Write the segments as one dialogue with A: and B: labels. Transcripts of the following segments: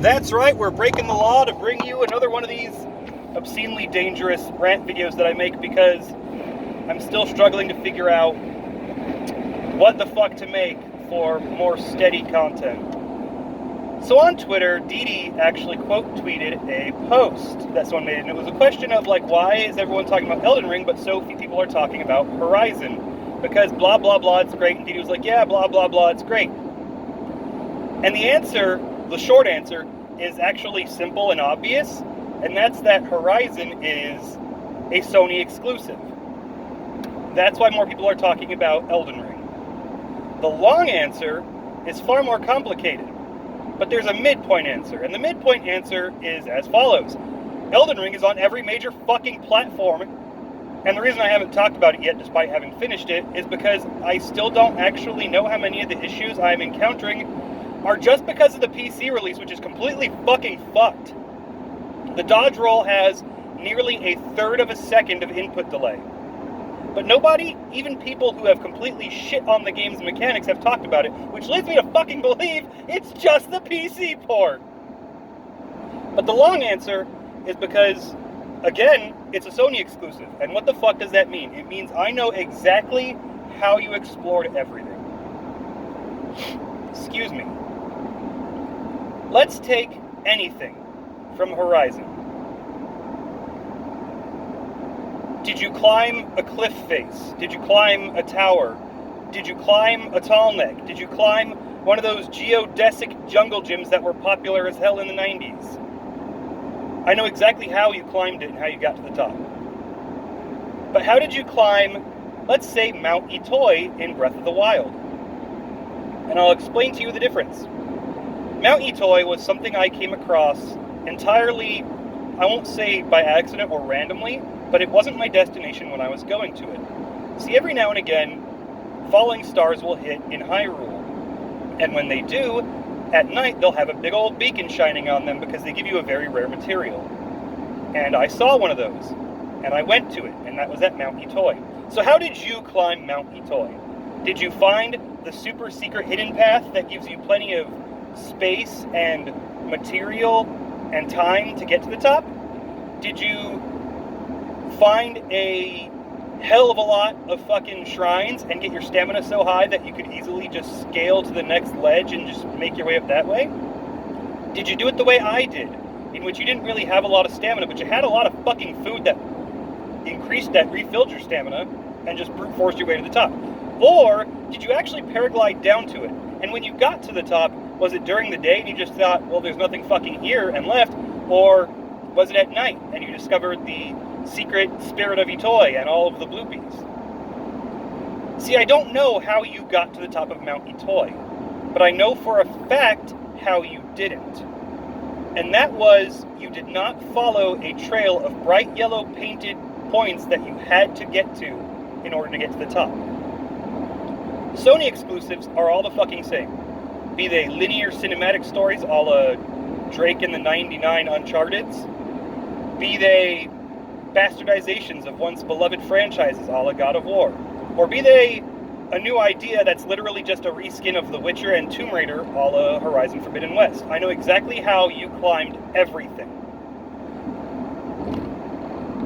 A: That's right, we're breaking the law to bring you another one of these obscenely dangerous rant videos that I make because I'm still struggling to figure out what the fuck to make for more steady content. So on Twitter, Dee actually quote tweeted a post that someone made, and it was a question of like, why is everyone talking about Elden Ring, but so few people are talking about Horizon? Because blah blah blah, it's great. And Dee was like, yeah, blah blah blah, it's great. And the answer, the short answer, is actually simple and obvious, and that's that Horizon is a Sony exclusive. That's why more people are talking about Elden Ring. The long answer is far more complicated, but there's a midpoint answer, and the midpoint answer is as follows. Elden Ring is on every major fucking platform, and the reason I haven't talked about it yet, despite having finished it, is because I still don't actually know how many of the issues I'm encountering are just because of the PC release, which is completely fucking fucked. The dodge roll has nearly a third of a second of input delay. But nobody, even people who have completely shit on the game's mechanics, have talked about it, which leads me to fucking believe it's just the PC port. But the long answer is because, again, it's a Sony exclusive. And what the fuck does that mean? It means I know exactly how you explored everything. Excuse me. Let's take anything from Horizon. Did you climb a cliff face? Did you climb a tower? Did you climb a tall neck? Did you climb one of those geodesic jungle gyms that were popular as hell in the 90s? I know exactly how you climbed it and how you got to the top. But how did you climb, let's say, Mount Itoi in Breath of the Wild? And I'll explain to you the difference. Mount Itoi was something I came across entirely, I won't say by accident or randomly, but it wasn't my destination when I was going to it. See, every now and again, falling stars will hit in Hyrule. And when they do, at night they'll have a big old beacon shining on them because they give you a very rare material. And I saw one of those, and I went to it, and that was at Mount Itoi. So how did you climb Mount Itoi? Did you find the super secret hidden path that gives you plenty of space and material and time to get to the top? Did you find a hell of a lot of fucking shrines and get your stamina so high that you could easily just scale to the next ledge and just make your way up that way? Did you do it the way I did, in which you didn't really have a lot of stamina, but you had a lot of fucking food that refilled your stamina and just brute forced your way to the top? Or did you actually paraglide down to it? And when you got to the top, was it during the day and you just thought, well, there's nothing fucking here and left? Or was it at night and you discovered the secret spirit of Itoi and all of the bluebies? See, I don't know how you got to the top of Mount Itoi, but I know for a fact how you didn't. And that was, you did not follow a trail of bright yellow painted points that you had to get to in order to get to the top. Sony exclusives are all the fucking same. Be they linear cinematic stories a la Drake and the 99 Uncharted's, be they bastardizations of once beloved franchises a la God of War, or be they a new idea that's literally just a reskin of The Witcher and Tomb Raider a la Horizon Forbidden West. I know exactly how you climbed everything.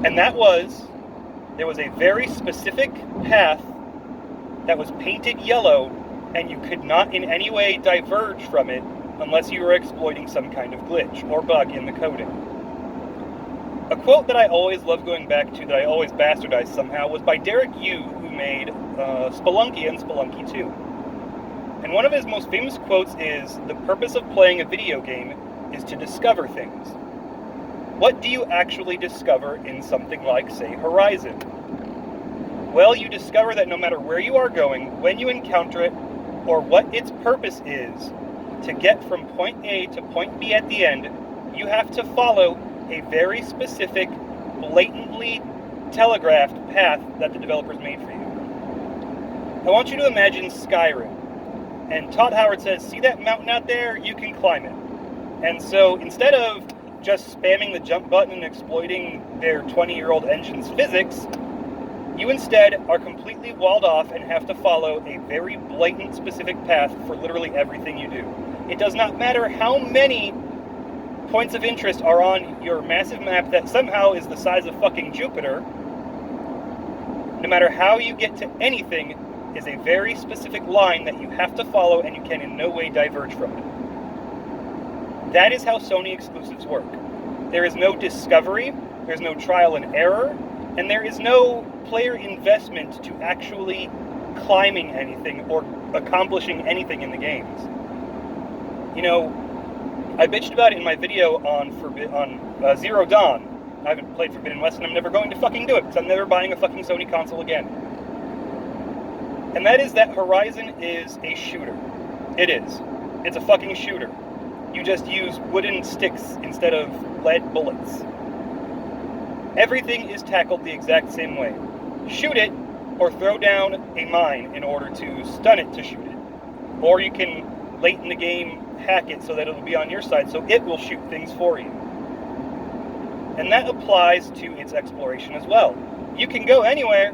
A: And that was, there was a very specific path that was painted yellow, and you could not in any way diverge from it unless you were exploiting some kind of glitch or bug in the coding. A quote that I always love going back to, that I always bastardize somehow, was by Derek Yu, who made Spelunky and Spelunky 2. And one of his most famous quotes is, "The purpose of playing a video game is to discover things." What do you actually discover in something like, say, Horizon? Well, you discover that no matter where you are going, when you encounter it, or what its purpose is, to get from point A to point B at the end, you have to follow a very specific, blatantly telegraphed path that the developers made for you. I want you to imagine Skyrim. And Todd Howard says, see that mountain out there? You can climb it. And so instead of just spamming the jump button and exploiting their 20-year-old engine's physics, you instead are completely walled off and have to follow a very blatant specific path for literally everything you do. It does not matter how many points of interest are on your massive map that somehow is the size of fucking Jupiter, no matter how you get to anything, is a very specific line that you have to follow and you can in no way diverge from it. That is how Sony exclusives work. There is no discovery, there's no trial and error, and there is no player investment to actually climbing anything or accomplishing anything in the games. You know, I bitched about it in my video on Zero Dawn. I haven't played Forbidden West, and I'm never going to fucking do it, because I'm never buying a fucking Sony console again. And that is that Horizon is a shooter. It is. It's a fucking shooter. You just use wooden sticks instead of lead bullets. Everything is tackled the exact same way. Shoot it, or throw down a mine in order to stun it to shoot it. Or you can, late in the game, hack it so that it'll be on your side, so it will shoot things for you. And that applies to its exploration as well. You can go anywhere,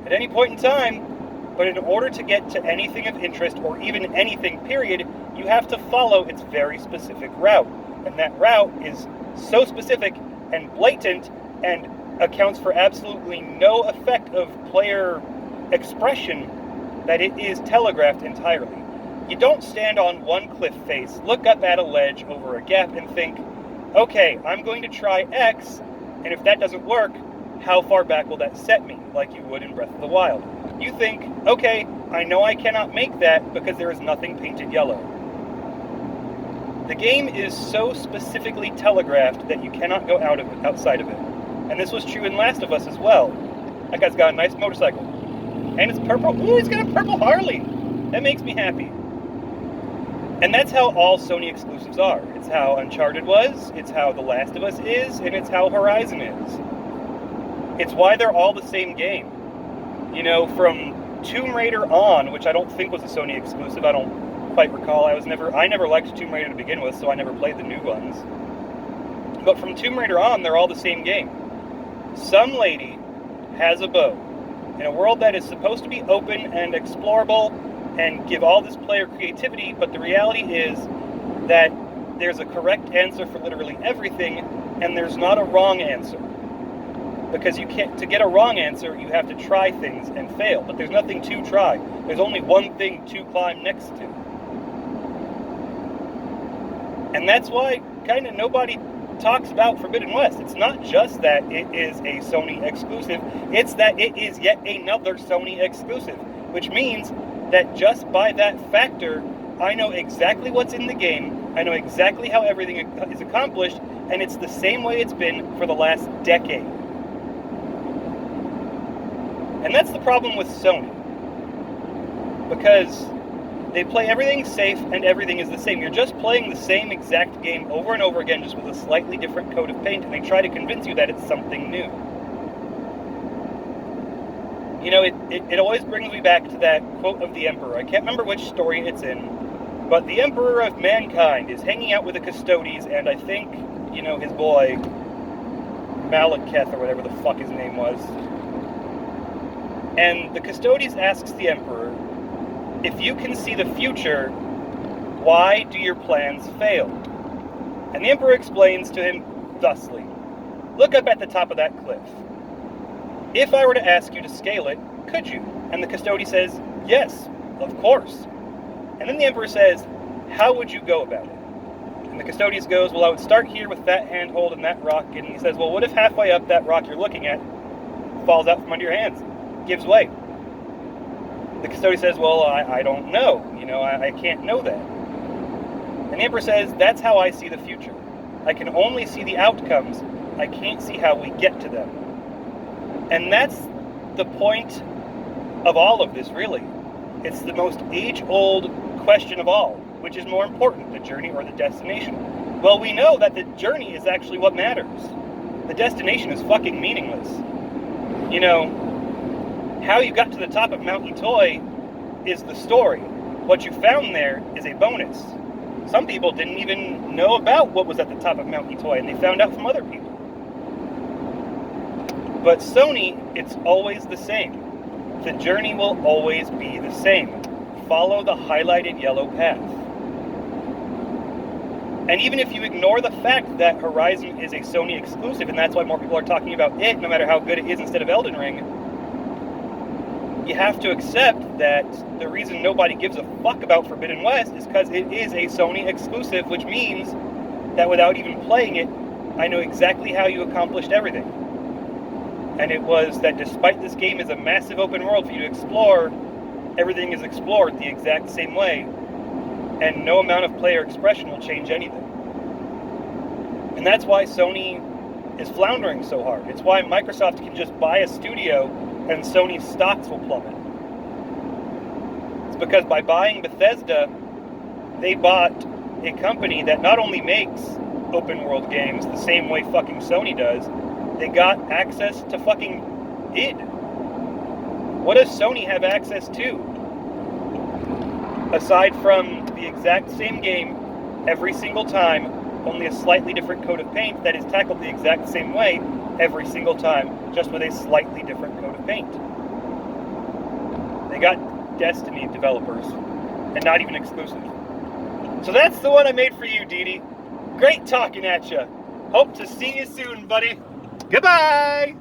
A: at any point in time, but in order to get to anything of interest, or even anything, period, you have to follow its very specific route. And that route is so specific and blatant and accounts for absolutely no effect of player expression that it is telegraphed entirely. You don't stand on one cliff face, look up at a ledge over a gap and think, okay, I'm going to try X, and if that doesn't work, how far back will that set me, like you would in Breath of the Wild? You think, okay, I know I cannot make that because there is nothing painted yellow. The game is so specifically telegraphed that you cannot go outside of it. And this was true in Last of Us as well. That guy's got a nice motorcycle. And it's purple. Ooh, he's got a purple Harley. That makes me happy. And that's how all Sony exclusives are. It's how Uncharted was, it's how The Last of Us is, and it's how Horizon is. It's why they're all the same game. You know, from Tomb Raider on, which I don't think was a Sony exclusive, I don't quite recall. I never liked Tomb Raider to begin with, so I never played the new ones. But from Tomb Raider on, they're all the same game. Some lady has a bow in a world that is supposed to be open and explorable and give all this player creativity, but the reality is that there's a correct answer for literally everything, and there's not a wrong answer. Because you can't, to get a wrong answer, you have to try things and fail, but there's nothing to try. There's only one thing to climb next to. And that's why kind of nobody talks about Forbidden West. It's not just that it is a Sony exclusive, it's that it is yet another Sony exclusive, which means that just by that factor, I know exactly what's in the game, I know exactly how everything is accomplished, and it's the same way it's been for the last decade. And that's the problem with Sony, because they play everything safe and everything is the same. You're just playing the same exact game over and over again, just with a slightly different coat of paint, and they try to convince you that it's something new. You know, it always brings me back to that quote of the Emperor. I can't remember which story it's in, but the Emperor of Mankind is hanging out with the Custodes, and I think, you know, his boy, Malekith, or whatever the fuck his name was. And the Custodes asks the Emperor, if you can see the future, why do your plans fail? And the Emperor explains to him thusly, look up at the top of that cliff. If I were to ask you to scale it, could you? And the Custode says, yes, of course. And then the Emperor says, how would you go about it? And the Custodius goes, well, I would start here with that handhold and that rock. And he says, well, what if halfway up that rock you're looking at falls out from under your hands, gives way? The Custodian says, well, I don't know. You know, I can't know that. And the Emperor says, that's how I see the future. I can only see the outcomes. I can't see how we get to them. And that's the point of all of this, really. It's the most age-old question of all. Which is more important, the journey or the destination? Well, we know that the journey is actually what matters. The destination is fucking meaningless. You know, how you got to the top of Mount Itoy is the story. What you found there is a bonus. Some people didn't even know about what was at the top of Mount Itoy, and they found out from other people. But Sony, it's always the same. The journey will always be the same. Follow the highlighted yellow path. And even if you ignore the fact that Horizon is a Sony exclusive, and that's why more people are talking about it, no matter how good it is instead of Elden Ring, you have to accept that the reason nobody gives a fuck about Forbidden West is because it is a Sony exclusive, which means that without even playing it, I know exactly how you accomplished everything. And it was that despite this game is a massive open world for you to explore, everything is explored the exact same way, and no amount of player expression will change anything. And that's why Sony is floundering so hard. It's why Microsoft can just buy a studio and Sony's stocks will plummet. It's because by buying Bethesda, they bought a company that not only makes open world games the same way fucking Sony does, they got access to fucking id. What does Sony have access to? Aside from the exact same game every single time, only a slightly different coat of paint that is tackled the exact same way every single time, just with a slightly different coat of paint. They got Destiny developers, and not even exclusive. So that's the one I made for you, Dee. Great talking at you. Hope to see you soon, buddy. Goodbye!